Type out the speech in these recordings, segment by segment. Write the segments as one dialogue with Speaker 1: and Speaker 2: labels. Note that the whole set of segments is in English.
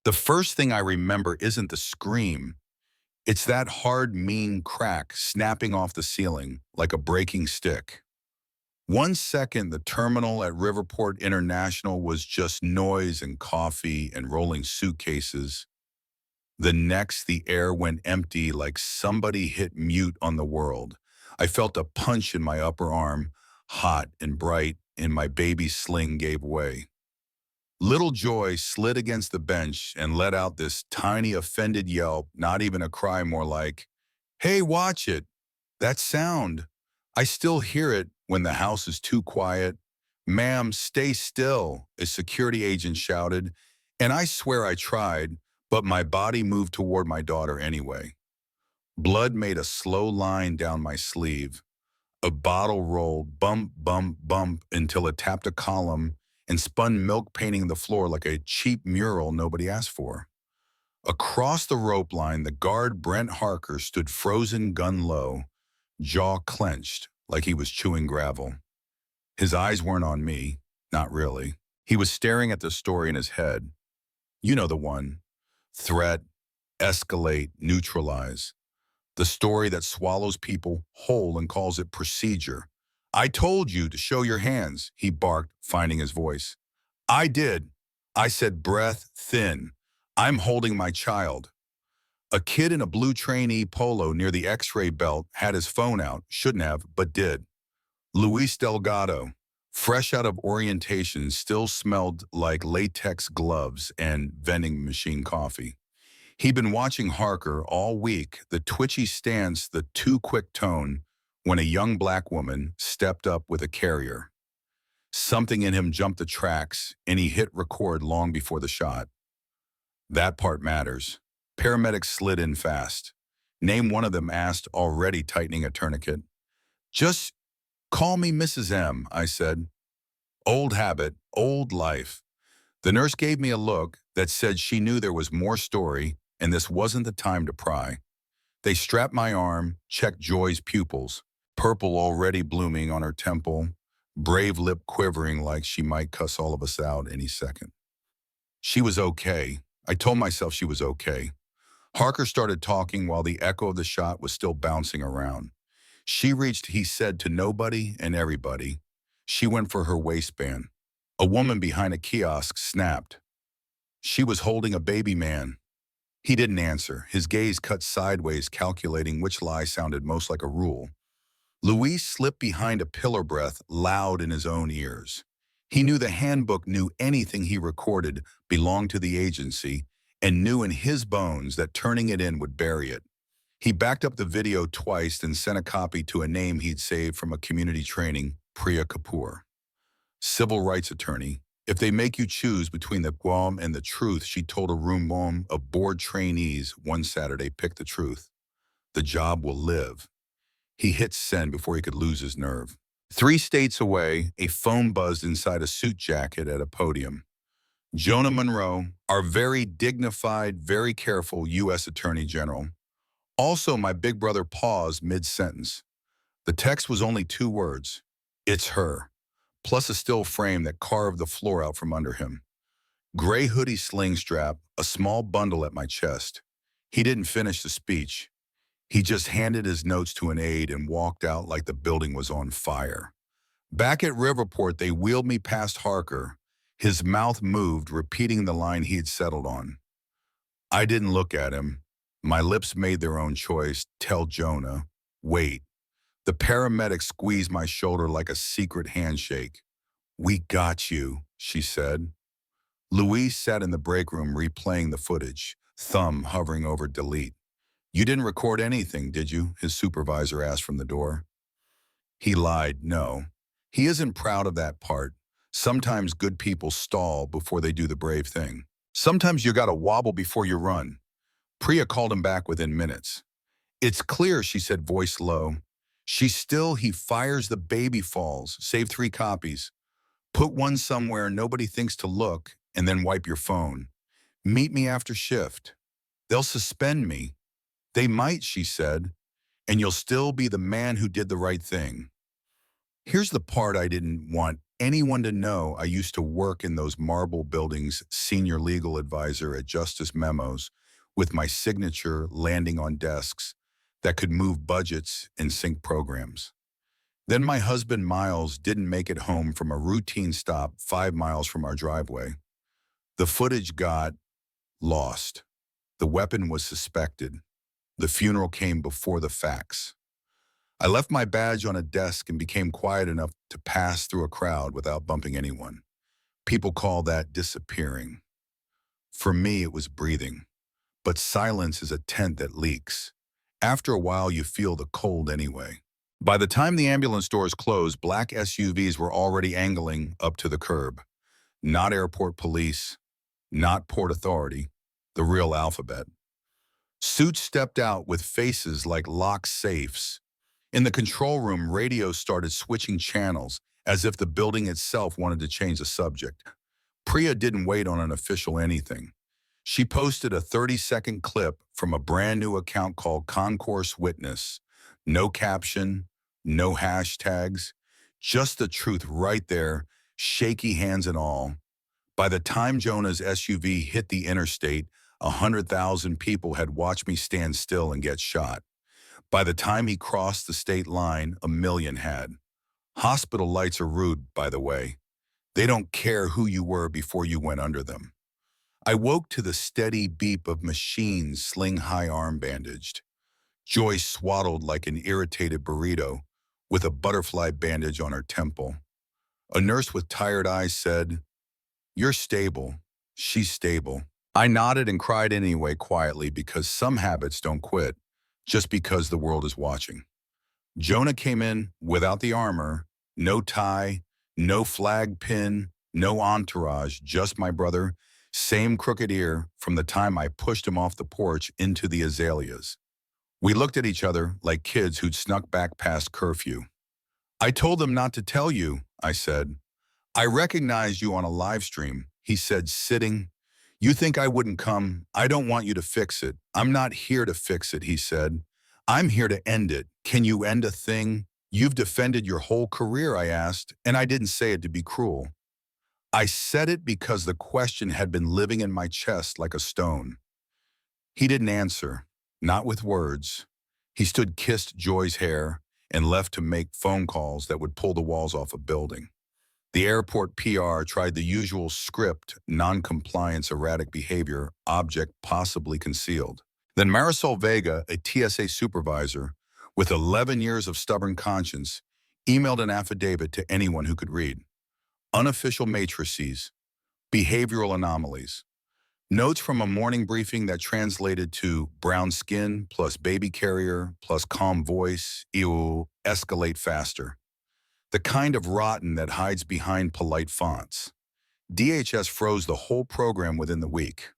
Speaker 1: The first thing I remember isn't the scream. It's that hard, mean crack snapping off the ceiling like a breaking stick. 1 second, the terminal at Riverport International was just noise and coffee and rolling suitcases. The next, the air went empty like somebody hit mute on the world. I felt a punch in my upper arm, hot and bright, and my baby sling gave way. Little Joy slid against the bench and let out this tiny offended yelp, not even a cry, more like, "Hey, watch it! That sound! I still hear it when the house is too quiet." "Ma'am, stay still," a security agent shouted, and I swear I tried, but my body moved toward my daughter anyway. Blood made a slow line down my sleeve. A bottle rolled bump, bump, bump until it tapped a column and spun milk painting the floor like a cheap mural nobody asked for. Across the rope line, the guard Brent Harker stood frozen, gun low, jaw clenched like he was chewing gravel. His eyes weren't on me, not really. He was staring at the story in his head. You know the one. Threat, escalate, neutralize. The story that swallows people whole and calls it procedure. "I told you to show your hands," he barked, finding his voice. "I did." I said, breath thin. "I'm holding my child." A kid in a blue trainee polo near the X-ray belt had his phone out, shouldn't have, but did. Luis Delgado, fresh out of orientation, still smelled like latex gloves and vending machine coffee. He'd been watching Harker all week, the twitchy stance, the too quick tone, when a young black woman stepped up with a carrier. Something in him jumped the tracks, and he hit record long before the shot. That part matters. Paramedics slid in fast. Name one of them, asked, already tightening a tourniquet. "Just call me Mrs. M," I said. Old habit, old life. The nurse gave me a look that said she knew there was more story, and this wasn't the time to pry. They strapped my arm, checked Joy's pupils, purple already blooming on her temple, brave lip quivering like she might cuss all of us out any second. She was okay. I told myself she was okay. Harker started talking while the echo of the shot was still bouncing around. She reached, he said, to nobody and everybody. She went for her waistband. A woman behind a kiosk snapped. She was holding a baby man. He didn't answer, his gaze cut sideways, calculating which lie sounded most like a rule. Luis slipped behind a pillar breath, loud in his own ears. He knew the handbook knew anything he recorded belonged to the agency, and knew in his bones that turning it in would bury it. He backed up the video twice and sent a copy to a name he'd saved from a community training, Priya Kapoor. Civil rights attorney. If they make you choose between the Guam and the truth, she told a room of board trainees one Saturday, pick the truth. The job will live. He hit send before he could lose his nerve. 3 states away, a phone buzzed inside a suit jacket at a podium. Jonah Monroe, our very dignified, very careful U.S. Attorney General. Also, my big brother paused mid-sentence. The text was only 2 words. "It's her," plus a still frame that carved the floor out from under him. Gray hoodie sling strap, a small bundle at my chest. He didn't finish the speech. He just handed his notes to an aide and walked out like the building was on fire. Back at Riverport, they wheeled me past Harker. His mouth moved, repeating the line he'd settled on. I didn't look at him. My lips made their own choice. Tell Jonah. Wait. The paramedic squeezed my shoulder like a secret handshake. "We got you," she said. Louise sat in the break room replaying the footage, thumb hovering over delete. "You didn't record anything, did you?" his supervisor asked from the door. He lied, no. He isn't proud of that part. Sometimes good people stall before they do the brave thing. Sometimes you gotta wobble before you run. Priya called him back within minutes. "It's clear," she said, voice low. "She's still, he fires, the baby falls. Save 3 copies. Put one somewhere nobody thinks to look, and then wipe your phone. Meet me after shift. They'll suspend me." "They might," she said, "and you'll still be the man who did the right thing." Here's the part I didn't want anyone to know. I used to work in those marble buildings, senior legal advisor at Justice Memos, with my signature landing on desks that could move budgets and sync programs. Then my husband Miles didn't make it home from a routine stop 5 miles from our driveway. The footage got lost. The weapon was suspected. The funeral came before the facts. I left my badge on a desk and became quiet enough to pass through a crowd without bumping anyone. People call that disappearing. For me, it was breathing. But silence is a tent that leaks. After a while, you feel the cold anyway. By the time the ambulance doors closed, black SUVs were already angling up to the curb. Not airport police, not Port Authority, the real alphabet. Suits stepped out with faces like locked safes. In the control room, radio started switching channels as if the building itself wanted to change the subject. Priya didn't wait on an official anything. She posted a 30-second clip from a brand new account called Concourse Witness. No caption, no hashtags, just the truth right there, shaky hands and all. By the time Jonah's SUV hit the interstate, 100,000 people had watched me stand still and get shot. By the time he crossed the state line, 1 million had. Hospital lights are rude, by the way. They don't care who you were before you went under them. I woke to the steady beep of machines sling-high arm bandaged. Joy swaddled like an irritated burrito with a butterfly bandage on her temple. A nurse with tired eyes said, "You're stable. She's stable." I nodded and cried anyway quietly because some habits don't quit just because the world is watching. Jonah came in without the armor, no tie, no flag pin, no entourage, just my brother, same crooked ear from the time I pushed him off the porch into the azaleas. We looked at each other like kids who'd snuck back past curfew. "I told them not to tell you," I said. "I recognized you on a live stream," he said, sitting. "You think I wouldn't come? I don't want you to fix it." "I'm not here to fix it," he said. "I'm here to end it." "Can you end a thing you've defended your whole career?" I asked, and I didn't say it to be cruel. I said it because the question had been living in my chest like a stone. He didn't answer, not with words. He stood, kissed Joy's hair, and left to make phone calls that would pull the walls off a building. The airport PR tried the usual script, non-compliance, erratic behavior, object possibly concealed. Then Marisol Vega, a TSA supervisor with 11 years of stubborn conscience, emailed an affidavit to anyone who could read. Unofficial matrices, behavioral anomalies, notes from a morning briefing that translated to brown skin plus baby carrier plus calm voice, escalate faster. The kind of rotten that hides behind polite fonts. DHS froze the whole program within the week.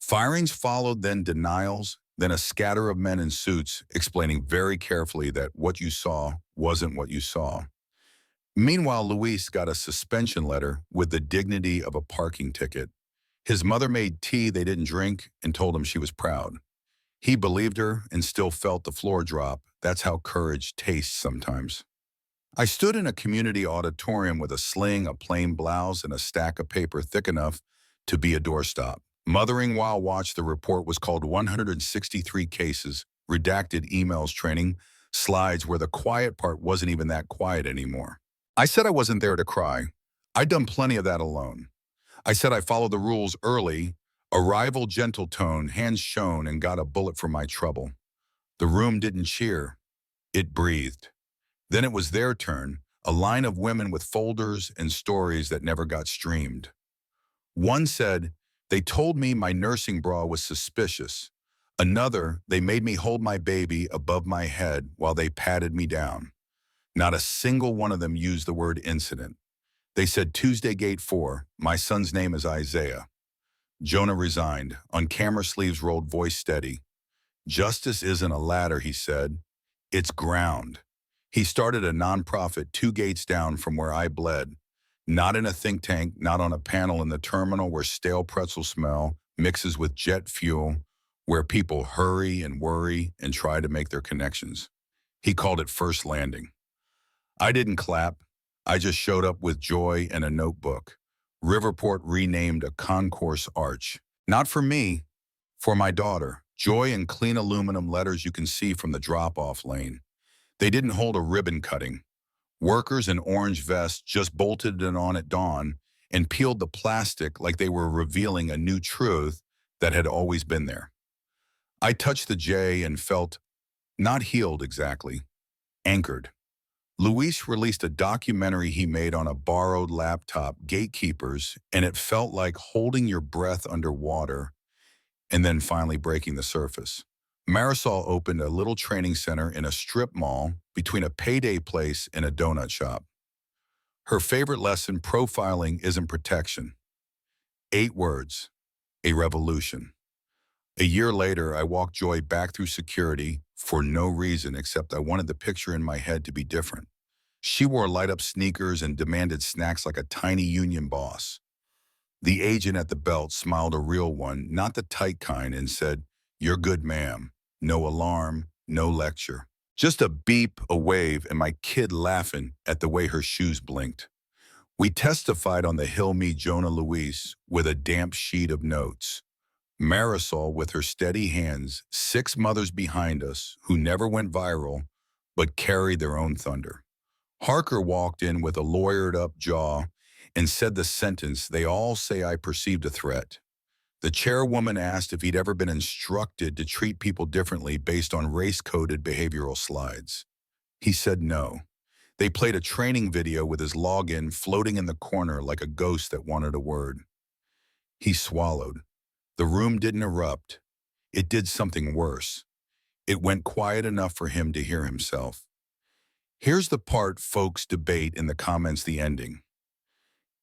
Speaker 1: Firings followed, then denials, then a scatter of men in suits explaining very carefully that what you saw wasn't what you saw. Meanwhile, Luis got a suspension letter with the dignity of a parking ticket. His mother made tea they didn't drink and told him she was proud. He believed her and still felt the floor drop. That's how courage tastes sometimes. I stood in a community auditorium with a sling, a plain blouse, and a stack of paper thick enough to be a doorstop. Mothering while watched, the report was called 163 cases, redacted emails training, slides where the quiet part wasn't even that quiet anymore. I said I wasn't there to cry. I'd done plenty of that alone. I said I followed the rules early, arrival gentle tone, hands shown, and got a bullet for my trouble. The room didn't cheer. It breathed. Then it was their turn, a line of women with folders and stories that never got streamed. One said, "They told me my nursing bra was suspicious." Another, "They made me hold my baby above my head while they patted me down." Not a single one of them used the word incident. They said, "Tuesday, gate 4, my son's name is Isaiah." Jonah resigned. On camera sleeves rolled, voice steady. "Justice isn't a ladder," he said. "It's ground." He started a nonprofit 2 gates down from where I bled. Not in a think tank, not on a panel in the terminal where stale pretzel smell mixes with jet fuel, where people hurry and worry and try to make their connections. He called it First Landing. I didn't clap. I just showed up with joy and a notebook. Riverport renamed a concourse arch. Not for me, for my daughter. Joy in clean aluminum letters you can see from the drop-off lane. They didn't hold a ribbon cutting. Workers in orange vests just bolted it on at dawn and peeled the plastic like they were revealing a new truth that had always been there. I touched the J and felt not healed exactly, anchored. Luis released a documentary he made on a borrowed laptop, Gatekeepers, and it felt like holding your breath underwater and then finally breaking the surface. Marisol opened a little training center in a strip mall between a payday place and a donut shop. Her favorite lesson, profiling isn't protection. 8 words, a revolution. A year later, I walked Joy back through security for no reason except I wanted the picture in my head to be different. She wore light-up sneakers and demanded snacks like a tiny union boss. The agent at the belt smiled, a real one, not the tight kind, and said, "You're good, ma'am. No alarm, no lecture. Just a beep, a wave, and my kid laughing at the way her shoes blinked." We testified on the Hill, me, Jonah Luis, with a damp sheet of notes. Marisol with her steady hands, 6 mothers behind us who never went viral, but carried their own thunder. Harker walked in with a lawyered-up jaw and said the sentence, "They all say I perceived a threat." The chairwoman asked if he'd ever been instructed to treat people differently based on race-coded behavioral slides. He said no. They played a training video with his login floating in the corner like a ghost that wanted a word. He swallowed. The room didn't erupt. It did something worse. It went quiet enough for him to hear himself. Here's the part folks debate in the comments, the ending.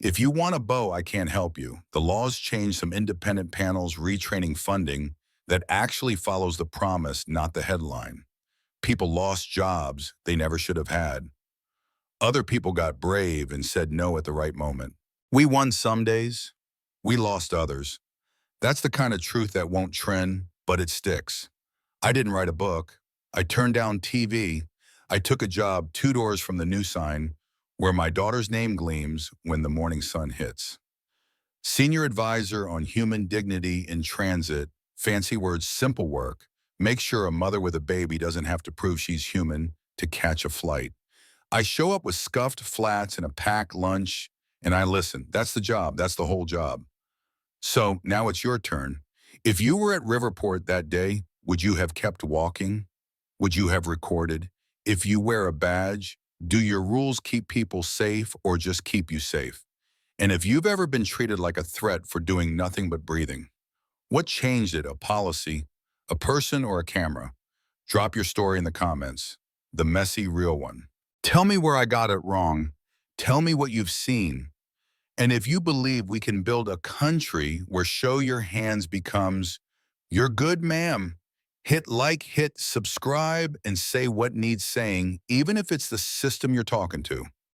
Speaker 1: If you want a bow, I can't help you. The laws changed, some independent panels retraining funding that actually follows the promise, not the headline. People lost jobs they never should have had. Other people got brave and said no at the right moment. We won some days. We lost others. That's the kind of truth that won't trend, but it sticks. I didn't write a book. I turned down TV. I took a job 2 doors from the new sign where my daughter's name gleams when the morning sun hits. Senior advisor on human dignity in transit, fancy words, simple work. Make sure a mother with a baby doesn't have to prove she's human to catch a flight. I show up with scuffed flats and a packed lunch, and I listen. That's the job. That's the whole job. So now it's your turn. If you were at Riverport that day, would you have kept walking? Would you have recorded? If you wear a badge, do your rules keep people safe or just keep you safe? And if you've ever been treated like a threat for doing nothing but breathing, what changed it? A policy, a person, or a camera? Drop your story in the comments. The messy, real one. Tell me where I got it wrong. Tell me what you've seen. And if you believe we can build a country where show your hands becomes, "You're good, ma'am," hit like, hit subscribe, and say what needs saying, even if it's the system you're talking to.